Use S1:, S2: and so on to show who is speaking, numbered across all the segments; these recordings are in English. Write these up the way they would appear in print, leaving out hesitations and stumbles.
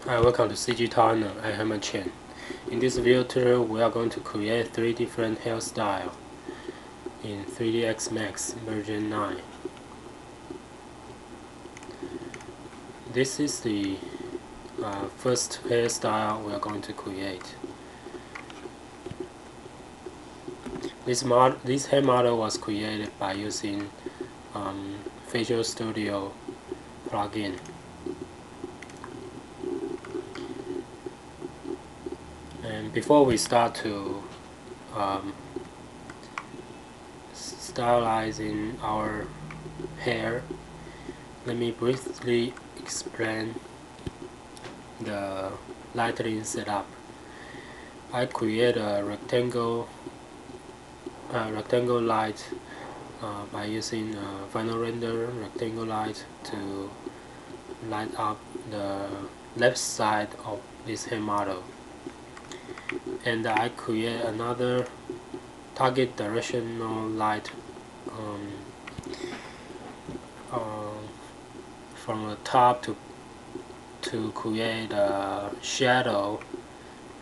S1: Hi, welcome to CG Tunnel. I am Chen. In this video tutorial, we are going to create 3 different hairstyles in 3dsmax version 9. This is the first hairstyle we are going to create. This hair model was created by using Visual Studio plugin. And before we start to stylizing our hair, let me briefly explain the lighting setup. I create a rectangle light by using final render rectangle light to light up the left side of this hair model, and I create another target directional light from the top to create a shadow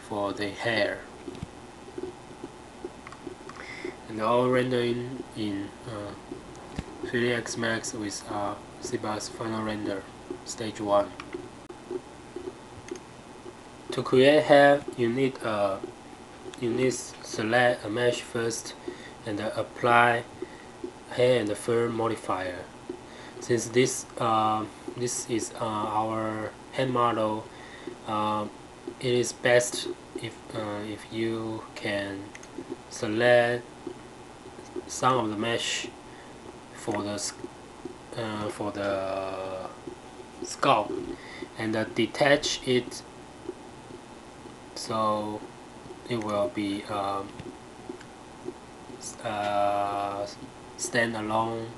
S1: for the hair, and all rendering in 3dsmax with CBus final render stage 1. To create hair, you need select a mesh first and apply hair and fur modifier. Since this is our head model, it is best if you can select some of the mesh for the scalp and detach it so it will be stand-alone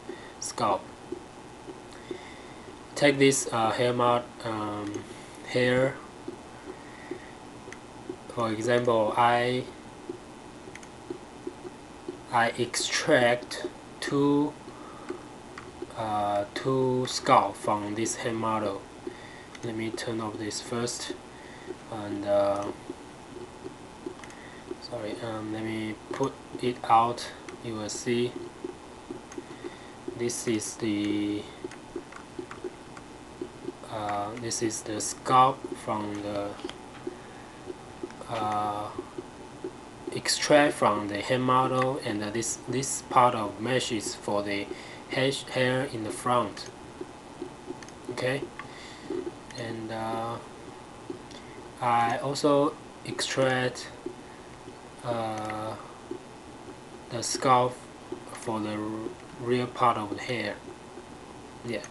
S1: scalp. Take this hair. For example, I extract two scalp from this hair model. Let me turn off this first, and let me put it out. You will see this is the scalp from the extract from the hair model, and this part of mesh is for the hair in the front. Okay, and I also extract the scalp for the rear part of the hair. Yeah.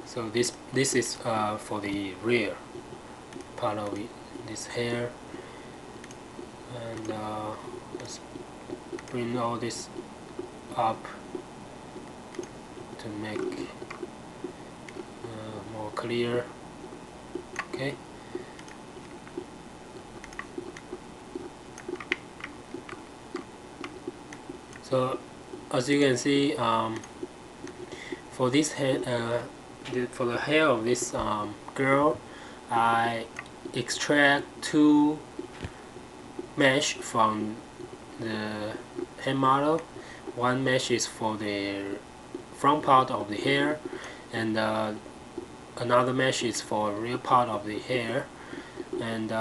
S1: So this is for the rear part of this hair, and let's bring all this up to make more clear. Okay. So as you can see, for this hair, for the hair of this girl, I extract two mesh from the hair model. One mesh is for the front part of the hair, and another mesh is for rear part of the hair, and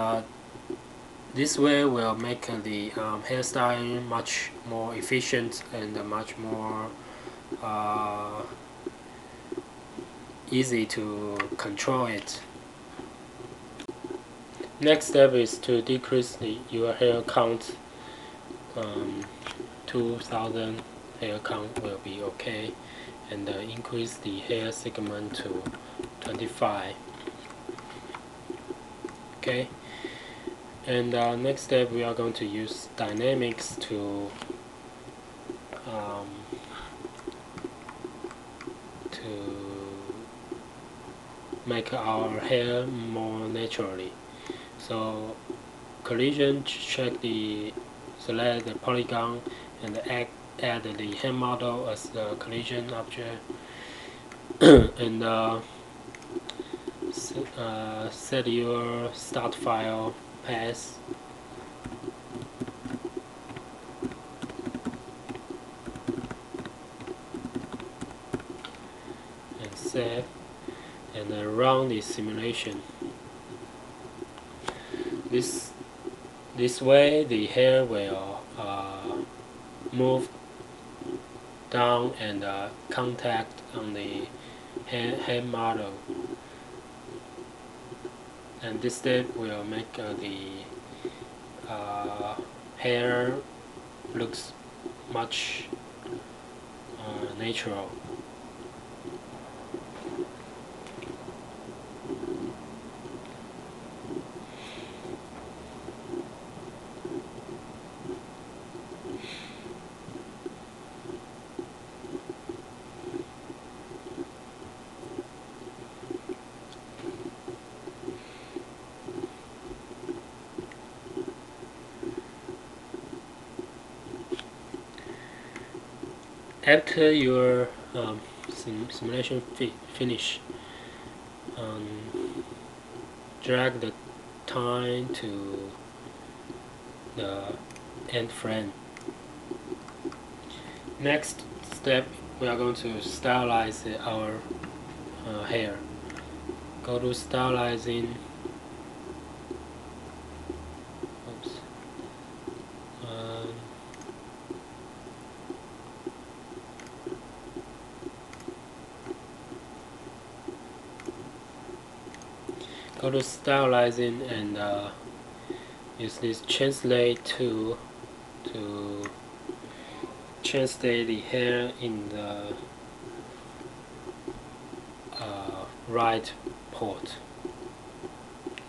S1: this way will make the hairstyling much more efficient and much more easy to control it. Next step is to decrease your hair count. 2000 hair count will be okay, and increase the hair segment to 25. Okay, and next step we are going to use dynamics to make our hair more naturally. So collision, select the polygon and add the hair model as the collision object and set your start file path and save, and then run the simulation. This way the hair will move down and contact on the head model, and this step will make the hair looks much natural. After your simulation finish, drag the time to the end frame. Next step, we are going to stylize our hair. Go to stylizing. Oops. Go to stylizing and use this translate tool to translate the hair in the right port,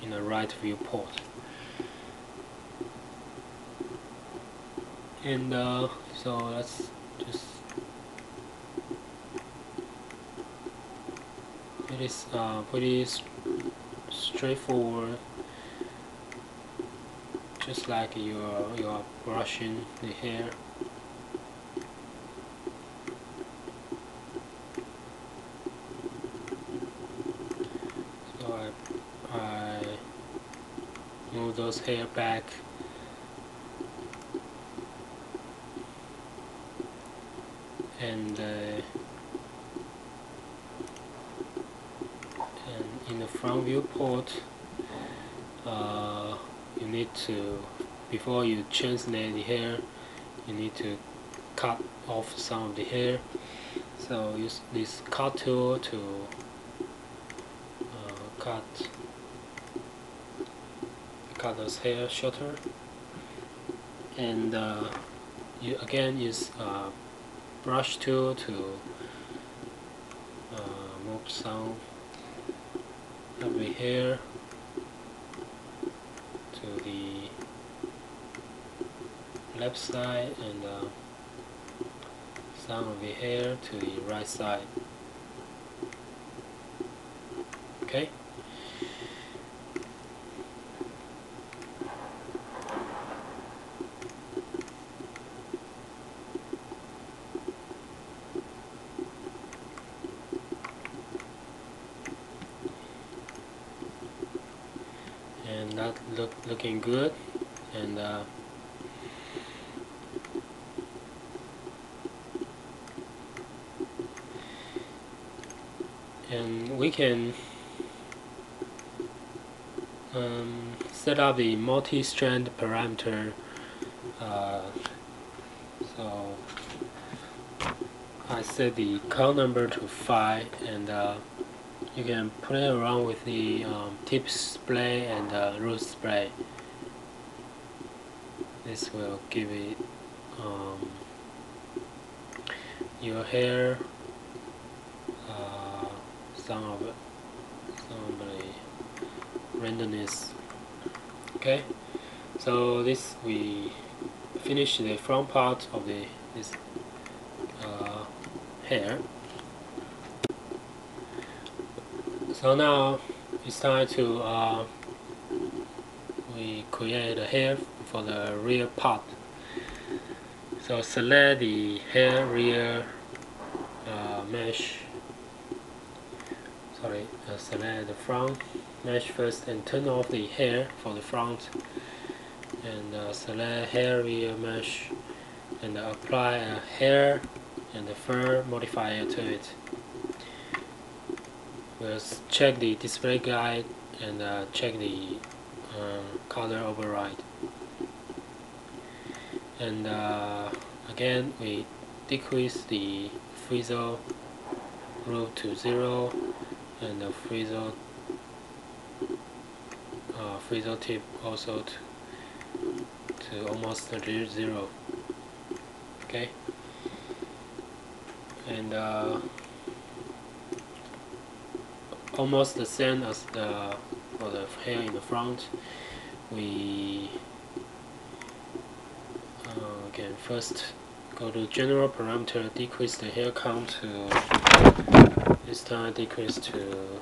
S1: in the right viewport. And so let's just it is pretty straightforward, just like you are brushing the hair. So I move those hair back, and in the front viewport, you need to, before you translate the hair, you need to cut off some of the hair. So use this cut tool to cut those hair shorter, and you again use brush tool to move some of the hair to the left side and some of the hair to the right side. Okay. And that looking good, and we can set up the multi-strand parameter. So I set the count number to 5, and you can play around with the tip spray and root spray. This will give it your hair some of the randomness. Okay, so we finish the front part of this hair. So now it's time to we create a hair for the rear part. So select the hair rear mesh. So select the front mesh first and turn off the hair for the front, and select hair rear mesh and apply a hair and the fur modifier to it. We'll check the display guide and check the color override, and again we decrease the frizzle rule to 0 and the frizzle tip also to almost 0. Okay, and almost the same as for the hair in the front. We can first go to general parameter, decrease the hair count to, this time decrease to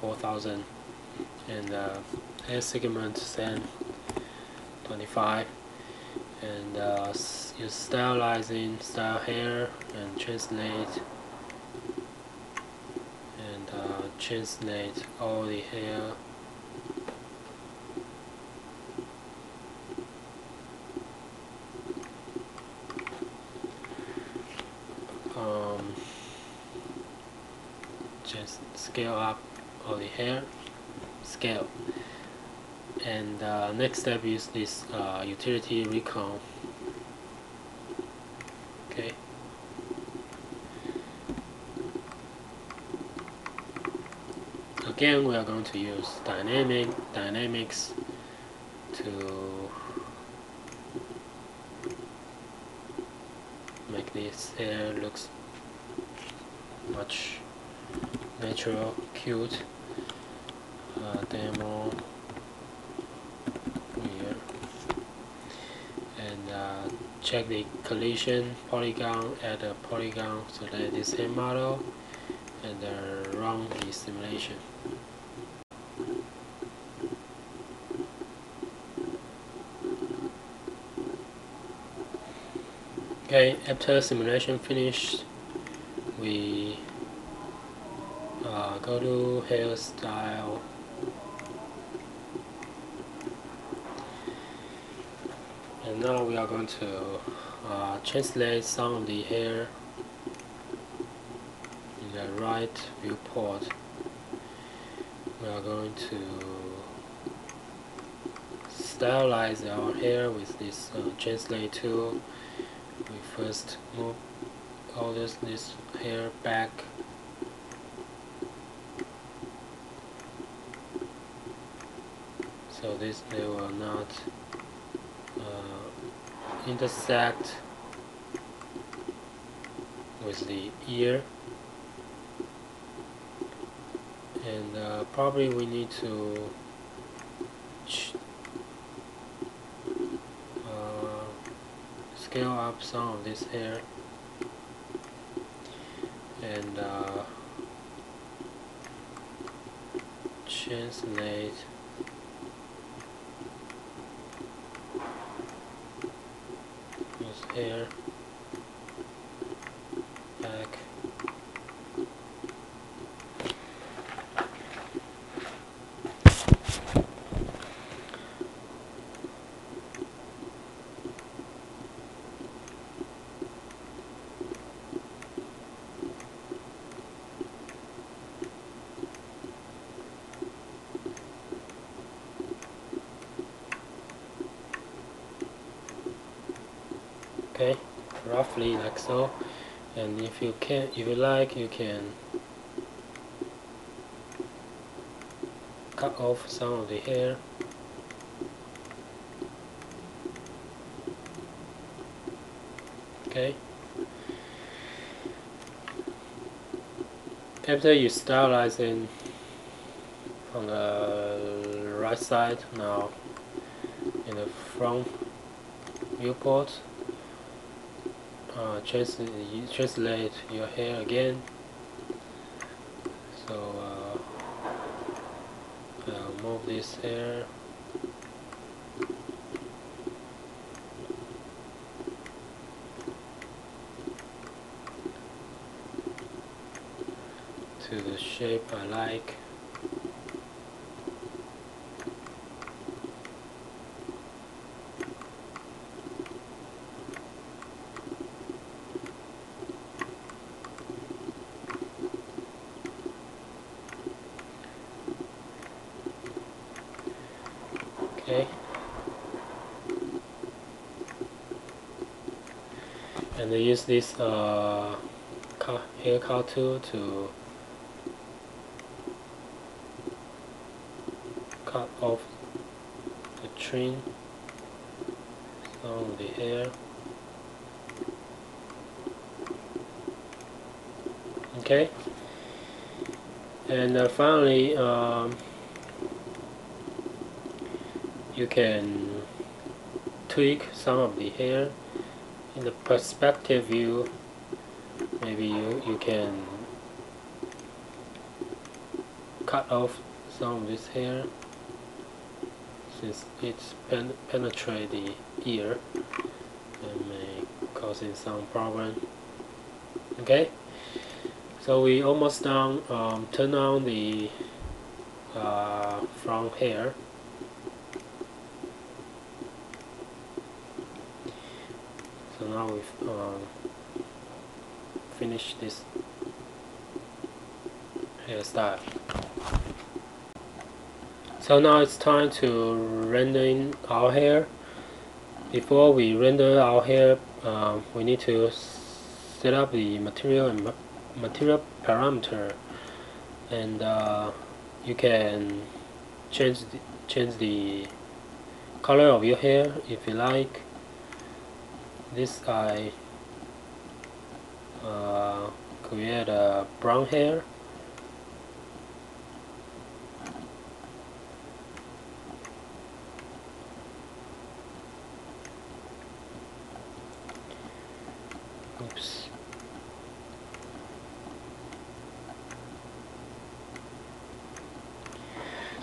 S1: 4000, and hair segment same 25, and use stylizing style hair and translate all the hair just scale up all the hair, scale, and next step is this utility recon. Okay, again we are going to use dynamics to make this hair looks much natural, cute. Demo here, and check the collision polygon, add a polygon, select this hair model, and run the simulation. Okay, after simulation finished, we go to hairstyle, and now we are going to translate some of the hair in the right viewport. We are going to stylize our hair with this translate tool. We first move all this hair back, so they will not intersect with the ear, and probably we need to scale up some of this hair, and translate this hair back. Okay, roughly like so, and if you like, you can cut off some of the hair. Okay, after you stylize it on the right side, now in the front viewport, translate your hair again. So I'll move this hair to the shape I like. Okay. And I use this hair cut tool to cut off the trim some of the hair. Okay. And finally, you can tweak some of the hair in the perspective view. Maybe you can cut off some of this hair since it's penetrate the ear and may causing some problem. Okay, so we almost done. Turn on the front hair. So now we've finished this hairstyle. So now it's time to render in our hair. Before we render our hair, we need to set up the material and material parameter, and you can change the color of your hair if you like. This I create a brown hair. Oops.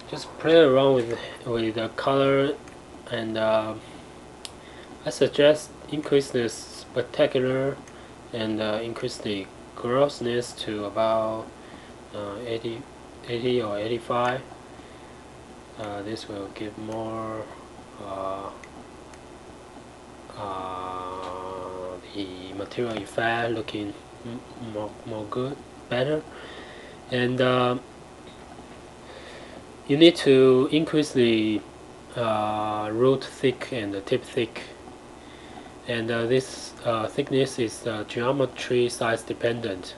S1: Just play around with the color, and I suggest increase the spectacular and increase the grossness to about 80 or 85. This will give more the material effect, looking more good, better. And you need to increase the root thick and the tip thick, and this thickness is geometry size dependent.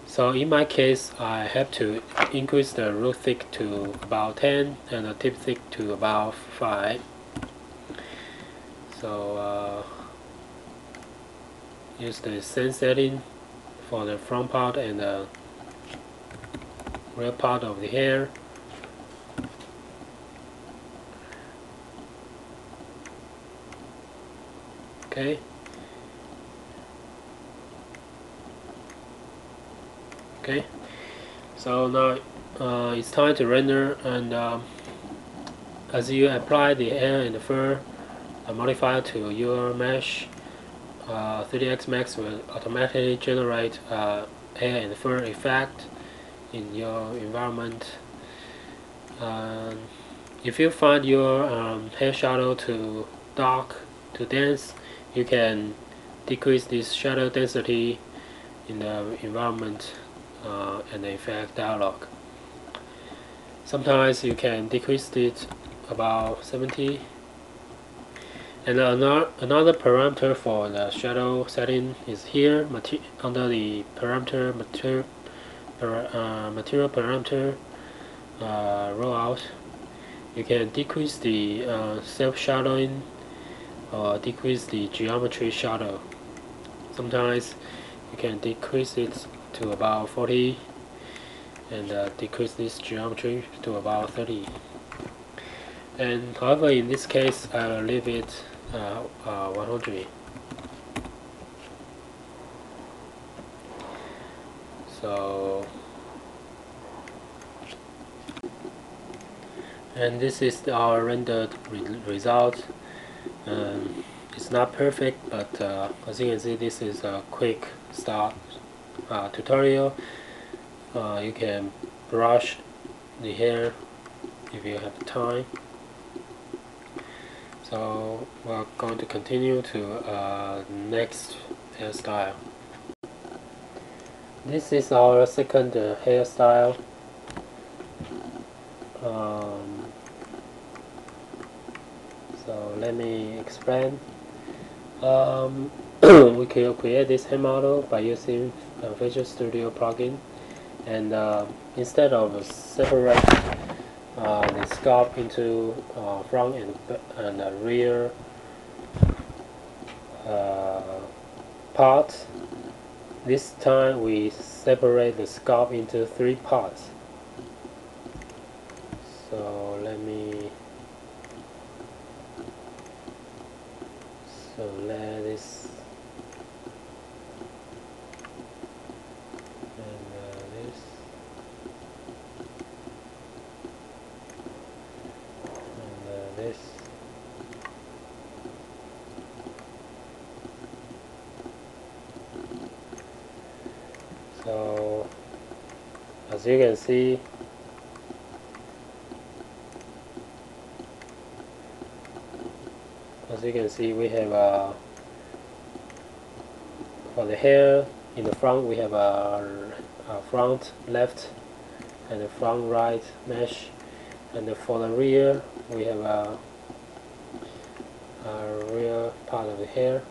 S1: So in my case, I have to increase the root thick to about 10 and the tip thick to about 5. So use the same setting for the front part and the rear part of the hair. Okay. Okay. So now it's time to render, and as you apply the hair and the fur modifier to your mesh, 3dsmax will automatically generate hair and fur effect in your environment. If you find your hair shadow too dark, too dense, you can decrease this shadow density in the environment and the effect dialog. Sometimes you can decrease it about 70. And another parameter for the shadow setting is here under the parameter material parameter rollout. You can decrease the self-shadowing or decrease the geometry shadow. Sometimes you can decrease it to about 40 and decrease this geometry to about 30. And however, in this case, I'll leave it 100. So, and this is our rendered result. It's not perfect, but as you can see, this is a quick start tutorial. You can brush the hair if you have time. So we're going to continue to next hairstyle. This is our second hairstyle. So let me explain. We can create this hair model by using Visual Studio plugin, and instead of separate the scalp into front and rear parts, this time we separate the scalp into 3 parts. So let me select this and this and this. So as you can see, we have for the hair in the front, we have a front left and a front right mesh, and for the rear we have a rear part of the hair.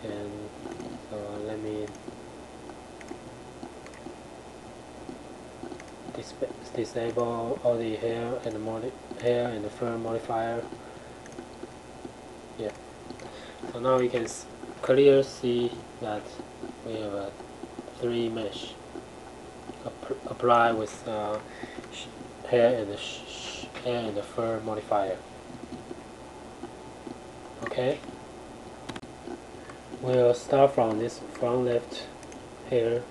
S1: And so let me disable all the hair and the fur modifier. Yeah. So now we can clearly see that we have a 3 mesh apply with hair and the fur modifier. Okay. We'll start from this front left hair.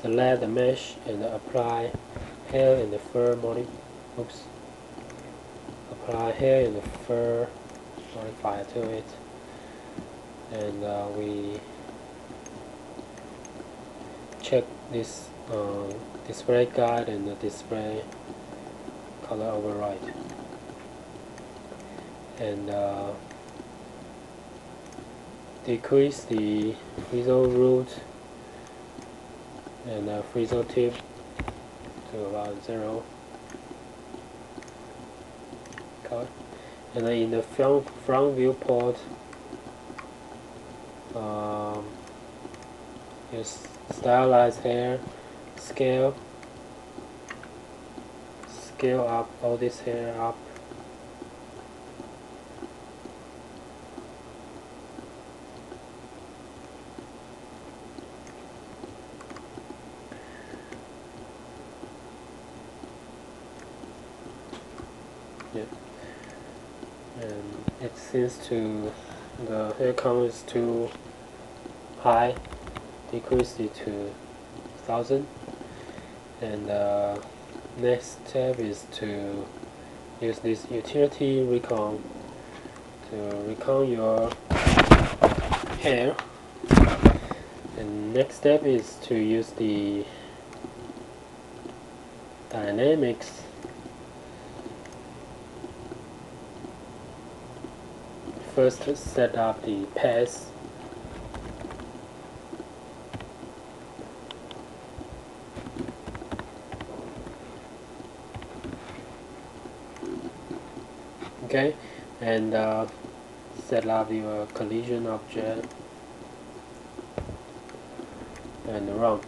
S1: Select the mesh and apply hair and the fur apply hair and the fur modifier to it, and we check this display guide and the display color override, and decrease the frizzle root and frizzle tip to about 0. Cut. And then in the front viewport, use stylize hair, scale up all this hair up. Yeah. And it seems the hair count is too high. Decrease it to 1000. And next step is to use this utility recon to recon your hair. And next step is to use the dynamics. First, set up the path. Okay, and set up your collision object and run.